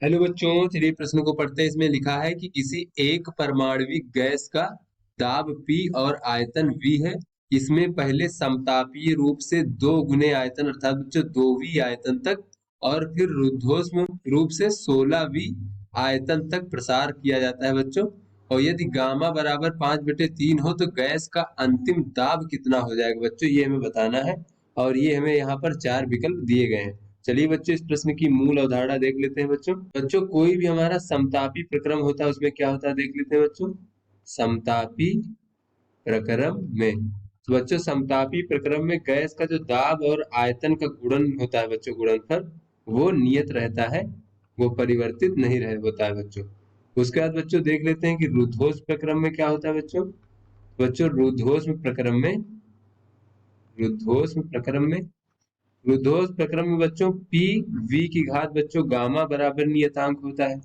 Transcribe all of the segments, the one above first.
Hello बच्चों, चलिए प्रश्न को पढ़ते हैं। इसमें लिखा है कि किसी एक परमाणविक गैस का दाब P और आयतन V है। इसमें पहले समतापीय रूप से 2 गुने आयतन अर्थात बच्चों 2V आयतन तक और फिर रुद्धोष्म रूप से 16V आयतन तक प्रसार किया जाता है बच्चों। और यदि गामा बराबर 5/3 हो तो गैस का अंतिम दाब कितना हो जाएगा बच्चों, ये हमें बताना है। और ये हमें यहाँ पर 4 विकल्प दिए गए हैं। चलिए बच्चों, इस प्रश्न की मूल अवधारणा देख लेते हैं बच्चों। बच्चों, कोई भी हमारा समतापी प्रक्रम होता है उसमें क्या होता है देख लेते हैं बच्चों। समतापी प्रक्रम में, तो बच्चों समतापी प्रक्रम में गैस का जो दाब और आयतन का गुणन होता है बच्चों, गुणनफल, वो नियत रहता है, वो परिवर्तित नहीं रह होता है बच्चों। उसके बाद बच्चों देख लेते हैं कि रुद्धोष्म प्रक्रम में क्या होता है बच्चों। बच्चों रुद्धोष्म प्रक्रम में रुद्धोष्म प्रक्रम में बच्चों पी वी की घात बच्चों गामा बराबर नियतांक होता है।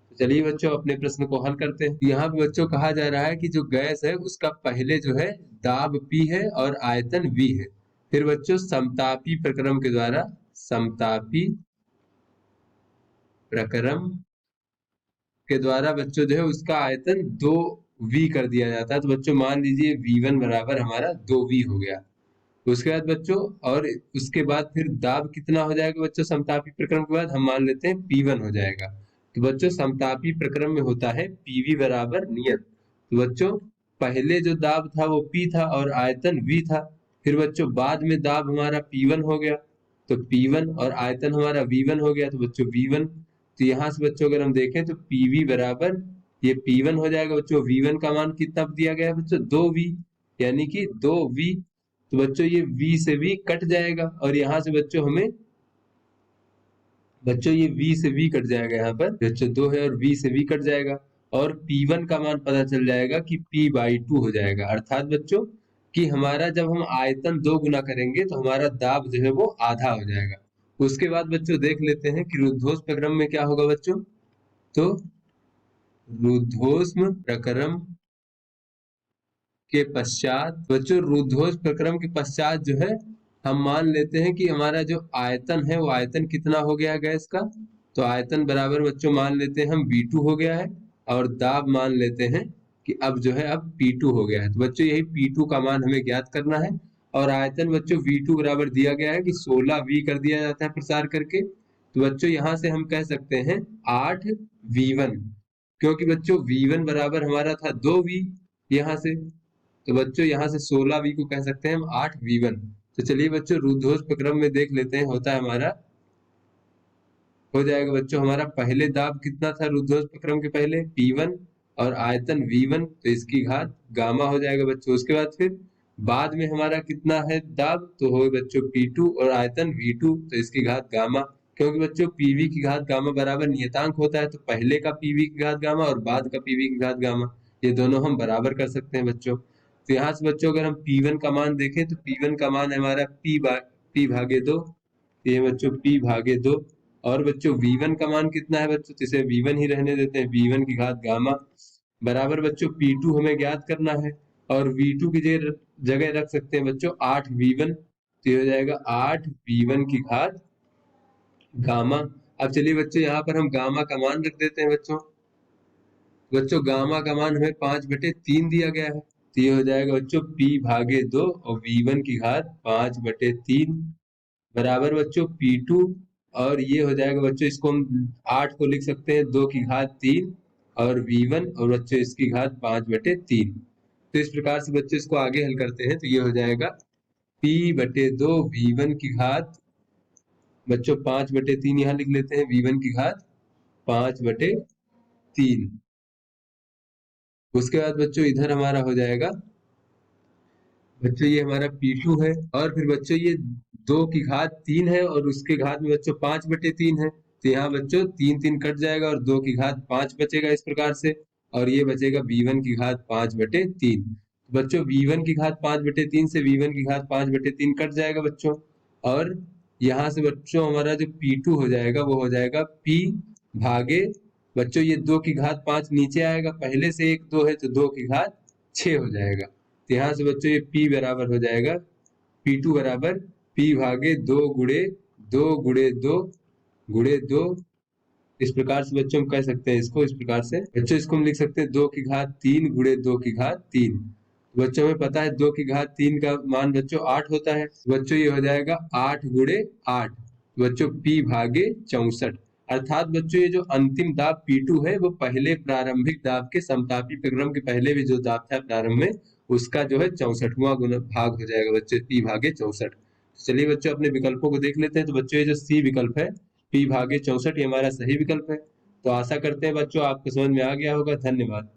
तो चलिए बच्चों अपने प्रश्न को हल करते हैं। यहाँ पे बच्चों कहा जा रहा है कि जो गैस है उसका पहले जो है दाब P है और आयतन V है। फिर बच्चों समतापी प्रक्रम के द्वारा बच्चों जो है उसका आयतन 2V कर दिया जाता है। तो बच्चों मान लीजिए V1 बराबर हमारा 2V हो गया। उसके बाद बच्चों, और उसके बाद फिर दाब कितना हो जाएगा बच्चों समतापी प्रक्रम के बाद, हम मान लेते हैं P1 हो जाएगा। तो बच्चों समतापी प्रक्रम में होता है PV बराबर नियत। तो बच्चों पहले जो दाब था वो P था और आयतन V था। फिर बच्चों बाद में दाब हमारा P1 हो गया, तो P1 और आयतन हमारा V1 हो गया, तो बच्चों V1। तो यहाँ से बच्चों अगर हम देखें तो PV बराबर ये P1 हो जाएगा बच्चों। V1 का मान कितना दिया गया है बच्चों, 2V, यानी कि 2V। तो बच्चों ये V से V कट जाएगा और यहाँ से बच्चों ये V से V कट जाएगा, यहाँ पर बच्चों 2 है और V से V कट जाएगा। और P1 का मान पता चल जाएगा कि P/2 हो जाएगा। अर्थात बच्चों कि हमारा जब हम आयतन 2 गुना करेंगे तो हमारा दाब जो है वो आधा हो जाएगा। उसके बाद बच्चों देख लेते हैं कि रुद्धोष्म प्रक्रम में क्या होगा बच्चों। तो रुद्धोष्म प्रक्रम के पश्चात बच्चों रुद्धोष्म प्रक्रम के पश्चात जो है हम मान लेते हैं कि हमारा जो आयतन है वो आयतन कितना हो गया है गैस का। तो आयतन बराबर बच्चों मान लेते हैं हम V2 हो गया है और दाब मान लेते हैं कि अब जो है अब P2 हो गया है। तो बच्चों यही P2 का मान हमें ज्ञात करना है। और आयतन बच्चों V2 बराबर दिया गया है कि 16V कर दिया जाता है प्रसार करके। तो बच्चों यहाँ से हम कह सकते हैं 8V1, क्योंकि बच्चों V1 बराबर हमारा था 2V यहाँ से। तो बच्चों यहाँ से 16V को कह सकते हैं हम 8V1। तो चलिए बच्चों रुद्धोष्म प्रक्रम में देख लेते हैं, होता है हमारा, हो जाएगा बच्चों हमारा पहले दाब कितना था रुद्धोष्म प्रक्रम के पहले, P1 और आयतन V1, तो इसकी घात गामा हो जाएगा बच्चों। उसके बाद फिर बाद में हमारा कितना है दाब, तो हो बच्चों P2 और आयतन V2, तो इसकी घात गामा। क्योंकि बच्चों PV की घात गामा बराबर नियतांक होता है, तो पहले का PV की घात गामा और बाद का PV की घात गामा, ये दोनों हम बराबर कर सकते हैं बच्चों। तो यहाँ से बच्चों अगर हम P1 का मान देखें तो P1 का मान है हमारा P/2, ये बच्चों P/2। और बच्चों V1 का मान कितना है बच्चों, तो इसे V1 ही रहने देते हैं, V1 की घात गामा बराबर बच्चों P2 हमें ज्ञात करना है। और V2 की जगह जगह रख सकते हैं बच्चों 8V1, तो ये हो जाएगा 8V1 की घात गामा। अब चलिए बच्चों यहाँ पर हम गामा का मान रख देते हैं बच्चों। बच्चों गामा का मान हमें 5/3 दिया गया है, तो ये हो जाएगा बच्चों P/2 और V1 की घात 5/3 बराबर बच्चों P2। और ये हो जाएगा बच्चों, इसको हम 8 को लिख सकते हैं 2 की घात 3 और V1 और बच्चों इसकी घात 5/3। तो इस प्रकार से बच्चों इसको आगे हल करते हैं तो ये हो जाएगा P/2 V1 की घात बच्चों 5/3, यहाँ लिख लेते हैं V1 की घात 5/3। उसके बाद बच्चों इधर हमारा हो जाएगा बच्चों ये हमारा P2 है। और फिर बच्चों ये 2 की घात 3 है और उसके घात में बच्चों 5/3 है, तो यहाँ बच्चों 3 3 कट जाएगा और 2 की घात 5 बचेगा इस प्रकार से। और ये बचेगा V1 की घात 5/3। बच्चों V1 की घात 5/3 से V1 की घात 5/3 कट जाएगा बच्चों। और यहाँ से बच्चों हमारा जो P2 हो जाएगा वो हो जाएगा P भागे बच्चों ये 2 की घात 5 नीचे आएगा, पहले से एक 2 है तो 2 की घात 6 हो जाएगा। तो यहाँ से बच्चों ये P बराबर हो जाएगा P2 बराबर P/2 गुणे 2 गुणे 2 गुणे 2। इस प्रकार से बच्चों हम कह सकते हैं इसको, इस प्रकार से बच्चों इसको हम लिख सकते हैं 2 की घात 3 गुणे 2 की घात 3। बच्चों में पता है 2 की घात 3 का मान बच्चों 8 होता है। बच्चों ये हो जाएगा 8 गुणे 8, बच्चों P भागे 64। अर्थात बच्चों ये जो अंतिम दाब P2 है वो पहले प्रारंभिक दाब के समतापी प्रक्रम के पहले भी जो दाब था प्रारंभ में, उसका जो है 64वां गुना भाग हो जाएगा बच्चों, P भागे 64। चलिए बच्चों अपने विकल्पों को देख लेते हैं। तो बच्चों ये जो C विकल्प है P भागे 64 ये हमारा सही विकल्प है। तो आशा करते हैं बच्चों आपको समझ में आ गया होगा। धन्यवाद।